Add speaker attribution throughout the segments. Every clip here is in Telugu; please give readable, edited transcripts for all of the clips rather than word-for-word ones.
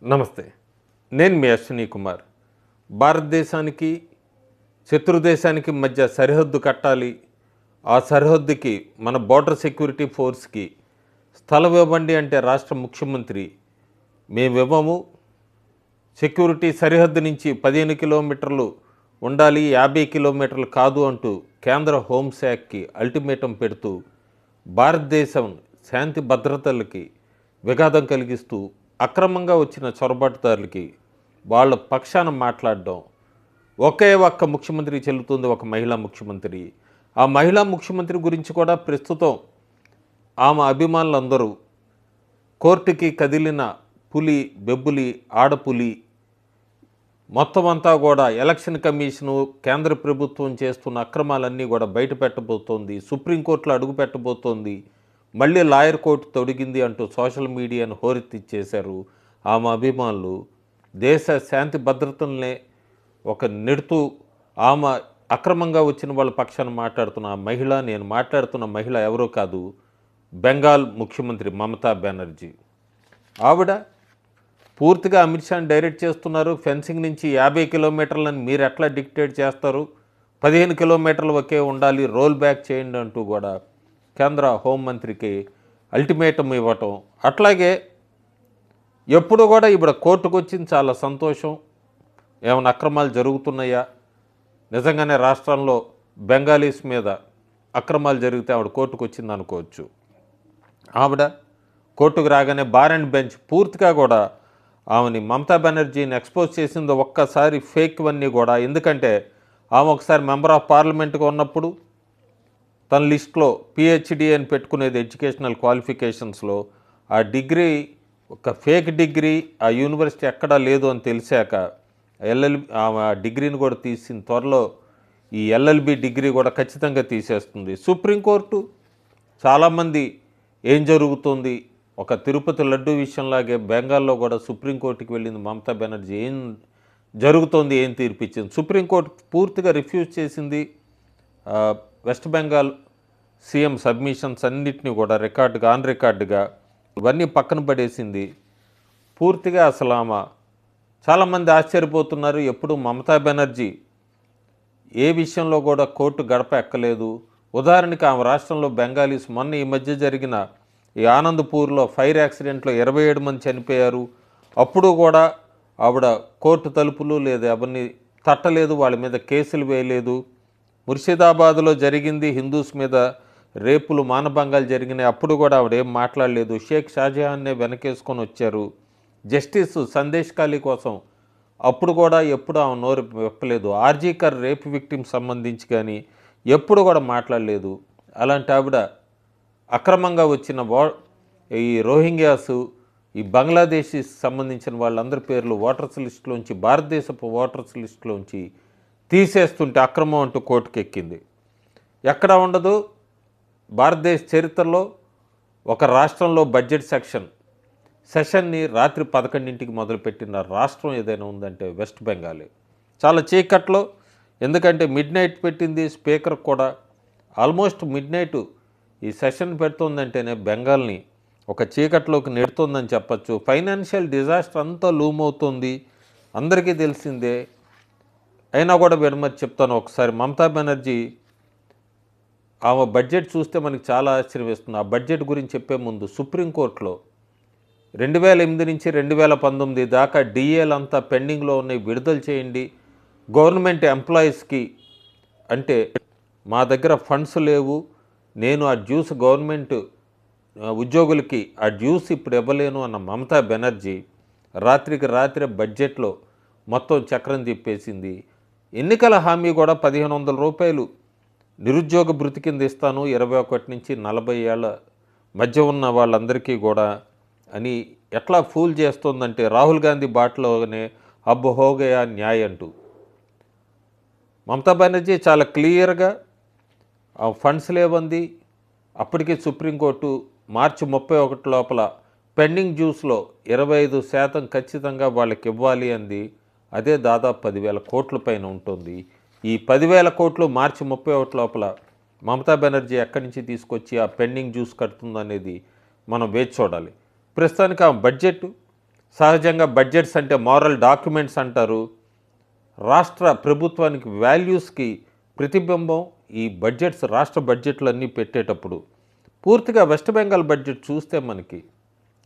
Speaker 1: నమస్తే. నేను మీ అశ్విని కుమార్. భారతదేశానికి, శత్రుదేశానికి మధ్య సరిహద్దు కట్టాలి. ఆ సరిహద్దుకి మన బోర్డర్ సెక్యూరిటీ ఫోర్స్‌కి స్థలం ఇవ్వండి అంటే రాష్ట్ర ముఖ్యమంత్రి మేమివ్వము. సెక్యూరిటీ సరిహద్దు నుంచి 15 కిలోమీటర్లు ఉండాలి, 50 కిలోమీటర్లు కాదు అంటూ కేంద్ర హోంశాఖకి అల్టిమేటం పెడుతూ భారతదేశం శాంతి భద్రతలకి విఘాతం కలిగిస్తూ అక్రమంగా వచ్చిన చొరబాటుదారులకి వాళ్ళ పక్షాన మాట్లాడడం ఒకే ఒక్క ముఖ్యమంత్రికి చెల్లుతుంది, ఒక మహిళా ముఖ్యమంత్రి. ఆ మహిళా ముఖ్యమంత్రి గురించి కూడా ప్రస్తుతం ఆమె అభిమానులందరూ కోర్టుకి కదిలిన పులి, బెబ్బులి, ఆడపులి మొత్తం అంతా కూడా ఎలక్షన్ కమిషను, కేంద్ర ప్రభుత్వం చేస్తున్న అక్రమాలన్నీ కూడా బయట పెట్టబోతోంది, సుప్రీంకోర్టులో అడుగు పెట్టబోతోంది, మళ్ళీ లాయర్ కోర్టు తొడిగింది అంటూ సోషల్ మీడియాను హోరెత్తిచ్చేశారు ఆమె అభిమానులు. దేశ శాంతి భద్రతలనే ఒక నెడుతూ ఆమె అక్రమంగా వచ్చిన వాళ్ళ పక్షాన మాట్లాడుతున్న ఆ మహిళ, నేను మాట్లాడుతున్న మహిళ ఎవరో కాదు, బెంగాల్ ముఖ్యమంత్రి మమతా బెనర్జీ. ఆవిడ పూర్తిగా అమిత్ షాని డైరెక్ట్ చేస్తున్నారు. ఫెన్సింగ్ నుంచి 50 కిలోమీటర్లని మీరు ఎట్లా డిక్టేట్ చేస్తారు, 15 కిలోమీటర్లు ఒకే ఉండాలి, రోల్ బ్యాక్ చేయండి అంటూ కూడా కేంద్ర హోంమంత్రికి అల్టిమేటం ఇవ్వటం. అట్లాగే ఎప్పుడు కూడా ఇప్పుడు కోర్టుకు వచ్చింది, చాలా సంతోషం. ఏమైనా అక్రమాలు జరుగుతున్నాయా, నిజంగానే రాష్ట్రంలో బెంగాలీస్ మీద అక్రమాలు జరిగితే ఆవిడ కోర్టుకు వచ్చింది అనుకోవచ్చు. ఆవిడ కోర్టుకు రాగానే బార్ అండ్ బెంచ్ పూర్తిగా కూడా ఆమెని, మమతా బెనర్జీని ఎక్స్పోజ్ చేసింది ఒక్కసారి ఫేక్వన్నీ కూడా. ఎందుకంటే ఆమె ఒకసారి మెంబర్ ఆఫ్ పార్లమెంట్గా ఉన్నప్పుడు తన లిస్ట్లో పిహెచ్డి అని పెట్టుకునేది ఎడ్యుకేషనల్ క్వాలిఫికేషన్స్లో. ఆ డిగ్రీ ఒక ఫేక్ డిగ్రీ, ఆ యూనివర్సిటీ ఎక్కడా లేదు అని తెలిసాక ఆమె ఆ డిగ్రీని కూడా తీసిన త్వరలో ఈ ఎల్ఎల్బి డిగ్రీ కూడా ఖచ్చితంగా తీసేస్తుంది. సుప్రీంకోర్టు చాలామంది ఏం జరుగుతుంది, ఒక తిరుపతి లడ్డు విషయంలాగే బెంగాల్లో కూడా సుప్రీంకోర్టుకి వెళ్ళింది మమతా బెనర్జీ. ఏం జరుగుతోంది, ఏం తీర్పిచ్చింది. సుప్రీంకోర్టు పూర్తిగా రిఫ్యూజ్ చేసింది వెస్ట్ బెంగాల్ సీఎం సబ్మిషన్స్ అన్నిటినీ కూడా ఆన్ రికార్డుగా ఇవన్నీ పక్కన పడేసింది పూర్తిగా. అసలు ఆమె చాలామంది ఆశ్చర్యపోతున్నారు, ఎప్పుడు మమతా బెనర్జీ ఏ విషయంలో కూడా కోర్టు గడప ఎక్కలేదు. ఉదాహరణకి ఆమె రాష్ట్రంలో బెంగాలీస్ మొన్న ఈ మధ్య జరిగిన ఈ ఆనందపూర్లో ఫైర్ యాక్సిడెంట్లో 27 మంది చనిపోయారు. అప్పుడు కూడా ఆవిడ కోర్టు తలుపులు లేదా ఎవరిని తట్టలేదు, వాళ్ళ మీద కేసులు వేయలేదు. ముర్షిదాబాద్లో జరిగింది, హిందూస్ మీద రేపులు, మానభంగాలు జరిగినాయి, అప్పుడు కూడా ఆవిడ ఏం మాట్లాడలేదు. షేక్ షాజహాన్నే వెనకేసుకొని వచ్చారు జస్టిస్ సందేశ్ ఖాళీ కోసం, అప్పుడు కూడా ఎప్పుడు ఆమె నోరు విప్పలేదు. ఆర్జీకర్ రేప్ విక్టిమ్స్ సంబంధించి కానీ ఎప్పుడు కూడా మాట్లాడలేదు. అలాంటి ఆవిడ అక్రమంగా వచ్చిన ఈ రోహింగ్యాసు, ఈ బంగ్లాదేశీస్ సంబంధించిన వాళ్ళందరి పేర్లు ఓటర్స్ లిస్టులోంచి, భారతదేశపు ఓటర్స్ లిస్టులోంచి తీసేస్తుంటే అక్రమం అంటూ కోర్టుకు ఎక్కింది. ఎక్కడా ఉండదు భారతదేశ చరిత్రలో ఒక రాష్ట్రంలో బడ్జెట్ సెషన్ని రాత్రి 11ంటికి మొదలుపెట్టిన రాష్ట్రం ఏదైనా ఉందంటే వెస్ట్ బెంగాలే. చాలా చీకట్లో, ఎందుకంటే మిడ్ నైట్ పెట్టింది స్పీకర్ కూడా. ఆల్మోస్ట్ మిడ్ నైట్ ఈ సెషన్ పెడుతుందంటేనే బెంగాల్ని ఒక చీకట్లోకి నెడుతుందని చెప్పచ్చు. ఫైనాన్షియల్ డిజాస్టర్ అంతా లూమ్ అవుతుంది, అందరికీ తెలిసిందే. అయినా కూడా విడమని చెప్తాను ఒకసారి. మమతా బెనర్జీ ఆమె బడ్జెట్ చూస్తే మనకి చాలా ఆశ్చర్యం వేస్తుంది. ఆ బడ్జెట్ గురించి చెప్పే ముందు సుప్రీంకోర్టులో 2008 నుంచి 2019 దాకా డిఏలంతా పెండింగ్లో ఉన్నాయి, విడుదల చేయండి. గవర్నమెంట్ ఎంప్లాయీస్కి అంటే మా దగ్గర ఫండ్స్ లేవు, నేను ఆ డ్యూస్ గవర్నమెంట్ ఉద్యోగులకి ఆ డ్యూస్ ఇప్పుడు ఇవ్వలేను అన్న మమతా బెనర్జీ రాత్రికి రాత్రి బడ్జెట్లో మొత్తం చక్రం తిప్పేసింది. ఎన్నికల హామీ కూడా 1500 రూపాయలు నిరుద్యోగ భృతి కింద ఇస్తాను 21 నుంచి 40 ఏళ్ళ మధ్య ఉన్న వాళ్ళందరికీ కూడా అని ఎట్లా ఫూల్ చేస్తుందంటే రాహుల్ గాంధీ బాటలోనే అబ్బ హోగయా న్యాయ్ అంటూ. మమతా బెనర్జీ చాలా క్లియర్గా ఆ ఫండ్స్ లేవంది. అప్పటికే సుప్రీంకోర్టు మార్చి 31 లోపల పెండింగ్ డ్యూస్లో 25% ఖచ్చితంగా వాళ్ళకి ఇవ్వాలి అంది. అదే దాదాపు 10,000 కోట్ల పైన ఉంటుంది. ఈ 10,000 కోట్లు మార్చి 31 లోపల మమతా బెనర్జీ ఎక్కడి నుంచి తీసుకొచ్చి ఆ పెండింగ్ డ్యూస్ కడుతుందనేది మనం వేచి చూడాలి. ప్రస్తుతానికి ఆ బడ్జెట్ సహజంగా బడ్జెట్స్ అంటే మారల్ డాక్యుమెంట్స్ అంటారు. రాష్ట్ర ప్రభుత్వానికి వాల్యూస్కి ప్రతిబింబం ఈ బడ్జెట్స్, రాష్ట్ర బడ్జెట్లన్నీ పెట్టేటప్పుడు. పూర్తిగా వెస్ట్ బెంగాల్ బడ్జెట్ చూస్తే మనకి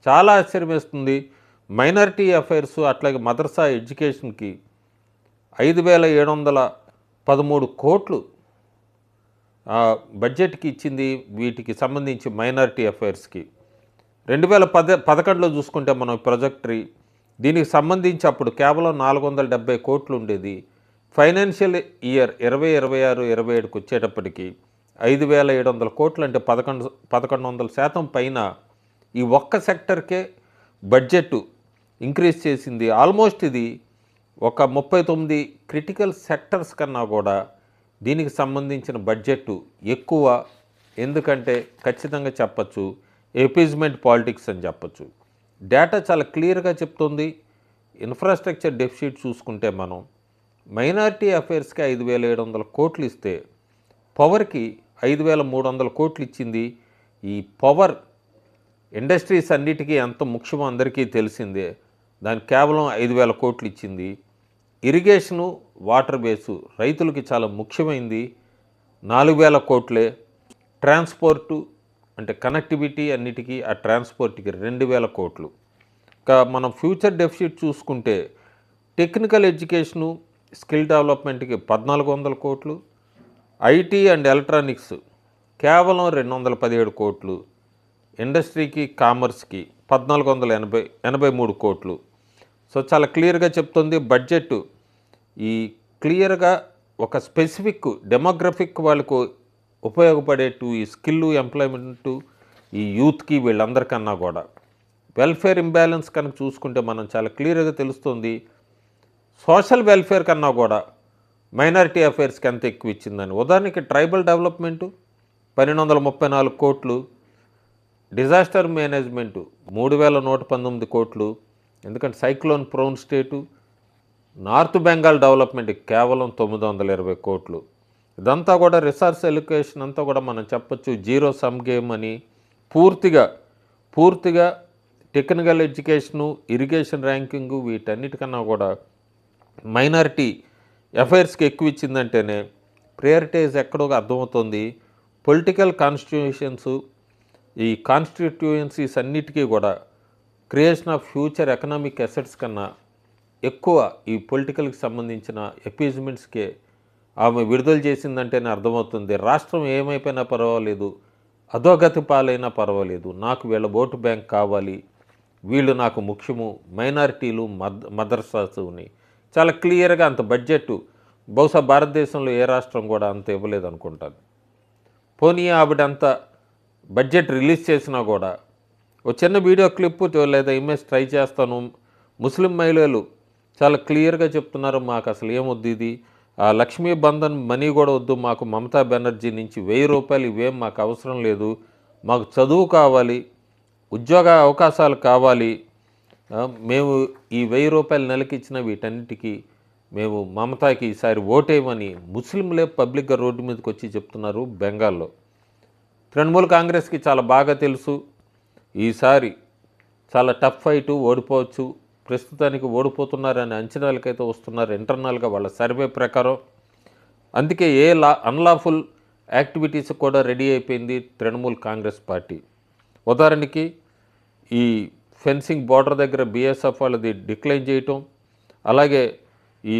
Speaker 1: చాలా ఆశ్చర్యం వేస్తుంది. మైనారిటీ అఫైర్స్ అట్లాగే మదర్సా ఎడ్యుకేషన్కి 5,713 కోట్లు బడ్జెట్కి ఇచ్చింది. వీటికి సంబంధించి మైనారిటీ అఫైర్స్కి 2011లో చూసుకుంటే మనం ప్రొజెక్టరీ దీనికి సంబంధించి అప్పుడు కేవలం 470 కోట్లు ఉండేది. ఫైనాన్షియల్ ఇయర్ 2026-27కి వచ్చేటప్పటికి 5,700 కోట్లు, అంటే 1100% పైన ఈ ఒక్క సెక్టర్కే బడ్జెట్ ఇంక్రీజ్ చేసింది. ఆల్మోస్ట్ ఇది ఒక 39 క్రిటికల్ సెక్టర్స్ కన్నా కూడా దీనికి సంబంధించిన బడ్జెట్ ఎక్కువ. ఎందుకంటే ఖచ్చితంగా చెప్పచ్చు ఎపీజ్మెంట్ పాలిటిక్స్ అని చెప్పచ్చు. డేటా చాలా క్లియర్గా చెప్తుంది. ఇన్ఫ్రాస్ట్రక్చర్ డెఫిసిట్ చూసుకుంటే మనం మైనారిటీ అఫైర్స్కి 5,700 కోట్లు ఇస్తే పవర్కి 5,300 కోట్లు ఇచ్చింది. ఈ పవర్ ఇండస్ట్రీస్ అన్నిటికీ ఎంత ముఖ్యమో అందరికీ తెలిసిందే. దానికి కేవలం 5,000 కోట్లు ఇచ్చింది. ఇరిగేషను, వాటర్ బేసు రైతులకి చాలా ముఖ్యమైంది, 4,000 కోట్లే. ట్రాన్స్పోర్టు అంటే కనెక్టివిటీ అన్నిటికీ, ఆ ట్రాన్స్పోర్ట్కి 2,000 కోట్లు. ఇంకా మనం ఫ్యూచర్ డెఫిసిట్ చూసుకుంటే టెక్నికల్ ఎడ్యుకేషను, స్కిల్ డెవలప్మెంట్కి 1,400 కోట్లు, ఐటీ అండ్ ఎలక్ట్రానిక్స్ కేవలం 217 కోట్లు, ఇండస్ట్రీకి, కామర్స్కి 1,483 కోట్లు. సో చాలా క్లియర్గా చెప్తుంది బడ్జెట్. ఈ క్లియర్గా ఒక స్పెసిఫిక్ డెమోగ్రఫిక్ వాళ్ళకు ఉపయోగపడేటు ఈ స్కిల్, ఎంప్లాయ్మెంటు, ఈ యూత్కి వీళ్ళందరికన్నా కూడా వెల్ఫేర్ ఇంబ్యాలెన్స్ కనుక చూసుకుంటే మనం చాలా క్లియర్గా తెలుస్తుంది. సోషల్ వెల్ఫేర్ కన్నా కూడా మైనారిటీ అఫైర్స్కి ఎంత ఎక్కువ ఇచ్చిందని. ఉదాహరణకి ట్రైబల్ డెవలప్మెంటు 1,234 కోట్లు, డిజాస్టర్ మేనేజ్మెంటు 3,119 కోట్లు, ఎందుకంటే సైక్లోన్ ప్రోన్ స్టేటు. నార్త్ బెంగాల్ డెవలప్మెంట్ కేవలం 920 కోట్లు. ఇదంతా కూడా రిసోర్స్ ఎలొకేషన్ అంతా కూడా మనం చెప్పచ్చు జీరో సమ్ గేమ్ అని. పూర్తిగా టెక్నికల్ ఎడ్యుకేషను, ఇరిగేషన్ ర్యాంకింగు వీటన్నిటికన్నా కూడా మైనారిటీ అఫైర్స్కి ఎక్కువ ఇచ్చిందంటేనే ప్రయారిటైజ్ ఎక్కడో అర్థమవుతుంది. పొలిటికల్ కాన్స్టిట్యూషన్స్, ఈ కాన్స్టిట్యూయన్సీస్ అన్నిటికీ కూడా creation of future economic assets కన్నా ఎక్కువ ఈ పొలిటికల్కి సంబంధించిన అపీజ్మెంట్స్కే ఆమె విడుదల చేసిందంటేనే అర్థమవుతుంది. రాష్ట్రం ఏమైపోయినా పర్వాలేదు, అధోగతి పాలైనా పర్వాలేదు, నాకు వీళ్ళ ఓటు బ్యాంక్ కావాలి, వీళ్ళు నాకు ముఖ్యము, మైనారిటీలు, మదర్సాసుని చాలా క్లియర్గా అంత బడ్జెట్ బహుశా భారతదేశంలో ఏ రాష్ట్రం కూడా అంత ఇవ్వలేదు అనుకుంటాను. పోనీ ఆవిడ అంత బడ్జెట్ రిలీజ్ చేసినా కూడా ఒక చిన్న వీడియో క్లిప్ లేదా ఇమేజ్ ట్రై చేస్తాను. ముస్లిం మహిళలు చాలా క్లియర్గా చెప్తున్నారు, మాకు అసలు ఏమొద్దు, ఇది లక్ష్మీ బంధన్ మనీ కూడా వద్దు, మాకు మమతా బెనర్జీ నుంచి 1,000 రూపాయలు ఇవేం మాకు అవసరం లేదు, మాకు చదువు కావాలి, ఉద్యోగ అవకాశాలు కావాలి, మేము ఈ 1,000 రూపాయలు నెలకి ఇచ్చిన వీటన్నిటికీ మేము మమతాకి ఈసారి ఓటేయమని ముస్లింలే పబ్లిక్గా రోడ్డు మీదకి వచ్చి చెప్తున్నారు బెంగాల్లో. తృణమూల్ కాంగ్రెస్కి చాలా బాగా తెలుసు ఈసారి చాలా టఫ్ ఫైటు, ఓడిపోవచ్చు, ప్రస్తుతానికి ఓడిపోతున్నారనే అంచనాలకైతే వస్తున్నారు ఇంటర్నల్గా వాళ్ళ సర్వే ప్రకారం. అందుకే అన్లాఫుల్ యాక్టివిటీస్ కూడా రెడీ అయిపోయింది తృణమూల్ కాంగ్రెస్ పార్టీ. ఉదాహరణకి ఈ ఫెన్సింగ్ బార్డర్ దగ్గర బీఎస్ఎఫ్ వాళ్ళది డిక్లైన్ చేయటం, అలాగే ఈ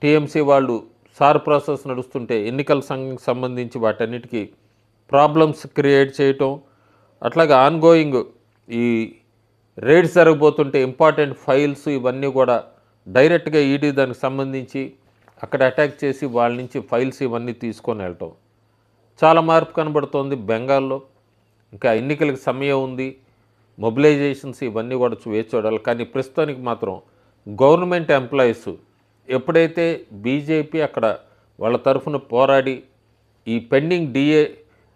Speaker 1: టీఎంసీ వాళ్ళు సార్ ప్రాసెస్ నడుస్తుంటే ఎన్నికల సంఘం సంబంధించి వాటన్నిటికీ ప్రాబ్లమ్స్ క్రియేట్ చేయటం, అట్లాగే ఆన్గోయింగ్ ఈ రైడ్స్ జరగబోతుంటే ఇంపార్టెంట్ ఫైల్స్ ఇవన్నీ కూడా డైరెక్ట్గా ఈడీ దానికి సంబంధించి అక్కడ అటాక్ చేసి వాళ్ళ నుంచి ఫైల్స్ ఇవన్నీ తీసుకొని వెళ్ళటం. చాలా మార్పు కనబడుతోంది బెంగాల్లో. ఇంకా ఎన్నికలకు సమయం ఉంది, మొబిలైజేషన్స్ ఇవన్నీ కూడా వేచి చూడాలి. కానీ ప్రస్తుతానికి మాత్రం గవర్నమెంట్ ఎంప్లాయీస్ ఎప్పుడైతే బీజేపీ అక్కడ వాళ్ళ తరఫున పోరాడి ఈ పెండింగ్ డిఏ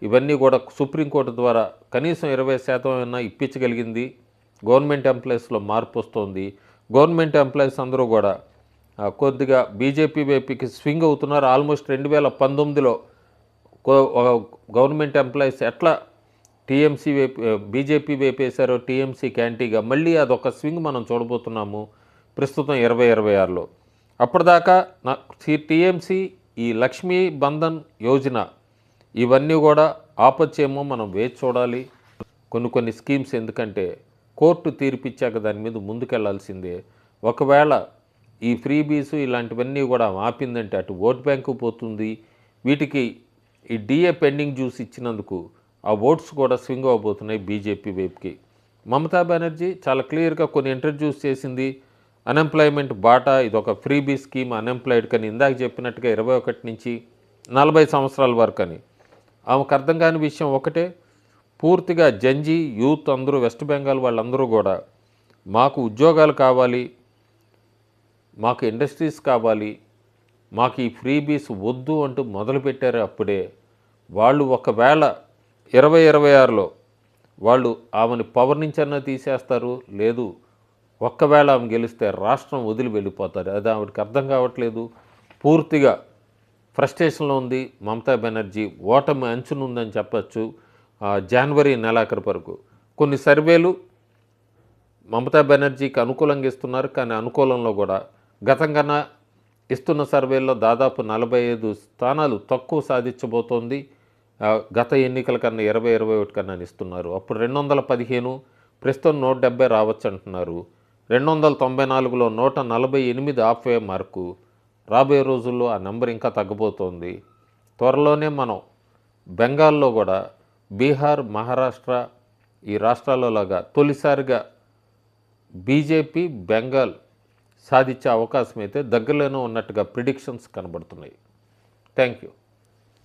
Speaker 1: ఇవన్నీ కూడా సుప్రీంకోర్టు ద్వారా కనీసం 20% అయినా ఇప్పించగలిగింది, గవర్నమెంట్ ఎంప్లాయీస్లో మార్పు వస్తుంది. గవర్నమెంట్ ఎంప్లాయీస్ అందరూ కూడా కొద్దిగా బీజేపీ వైపుకి స్వింగ్ అవుతున్నారు. ఆల్మోస్ట్ 2019లో గవర్నమెంట్ ఎంప్లాయీస్ ఎట్లా టీఎంసీ వైపు బీజేపీ వైపు వేశారో టీఎంసీ క్యాంటీగా మళ్ళీ అదొక స్వింగ్ మనం చూడబోతున్నాము ప్రస్తుతం 2026లో. అప్పటిదాకా టీఎంసీ ఈ లక్ష్మీ బంధన్ యోజన ఇవన్నీ కూడా ఆపచ్చేమో మనం వేచి చూడాలి. కొన్ని స్కీమ్స్ ఎందుకంటే కోర్టు తీర్పిచ్చాక దాని మీద ముందుకెళ్లాల్సిందే. ఒకవేళ ఈ ఫ్రీబీసు ఇలాంటివన్నీ కూడా ఆపిందంటే అటు ఓట్ బ్యాంకు పోతుంది. వీటికి ఈ డిఏ పెండింగ్ జ్యూస్ ఇచ్చినందుకు ఆ ఓట్స్ కూడా స్వింగ్ అవబోతున్నాయి బీజేపీ వైపుకి. మమతా బెనర్జీ చాలా క్లియర్గా కొన్ని ఇంట్రడ్యూస్ చేసింది. అన్ఎంప్లాయ్మెంట్ బాటా ఇదొక ఫ్రీబీ స్కీమ్ అన్ఎంప్లాయిడ్ కానీ ఇందాక చెప్పినట్టుగా 21 నుంచి 40 సంవత్సరాల వరకు అని. ఆమెకు అర్థం కాని విషయం ఒకటే, పూర్తిగా జంజీ యూత్ అందరూ వెస్ట్ బెంగాల్ వాళ్ళందరూ కూడా మాకు ఉద్యోగాలు కావాలి, మాకు ఇండస్ట్రీస్ కావాలి, మాకు ఈ ఫ్రీబీస్ వద్దు అంటూ మొదలుపెట్టారు. అప్పుడే వాళ్ళు ఒకవేళ 2026లో వాళ్ళు ఆమెను పవర్ నుంచన్నా తీసేస్తారు, లేదు ఒక్కవేళ ఆమె గెలిస్తే రాష్ట్రం వదిలి వెళ్ళిపోతారు. అది ఆవిడకి అర్థం కావట్లేదు. పూర్తిగా ఫ్రస్ట్రేషన్లో ఉంది మమతా బెనర్జీ. ఓటమి అంచునుందని చెప్పచ్చు. జనవరి నెలాఖరు వరకు కొన్ని సర్వేలు మమతా బెనర్జీకి అనుకూలంగా ఇస్తున్నారు. కానీ అనుకూలంలో కూడా గతంగా ఇస్తున్న సర్వేల్లో దాదాపు 45 స్థానాలు తక్కువ సాధించబోతోంది. గత ఎన్నికల కన్నా 20-21 కన్నా ఇస్తున్నారు. అప్పుడు 215, ప్రస్తుతం 170 రావచ్చు అంటున్నారు. 294లో 148 ఆఫ్వే మార్కు. రాబోయే రోజుల్లో ఆ నెంబర్ ఇంకా తగ్గబోతోంది. త్వరలోనే మనం బెంగాల్లో కూడా బీహార్, మహారాష్ట్ర ఈ రాష్ట్రాల్లో లాగా తొలిసారిగా బీజేపీ బెంగాల్ సాధించే అవకాశం అయితే దగ్గరలోనే ఉన్నట్టుగా ప్రిడిక్షన్స్ కనబడుతున్నాయి. Thank you.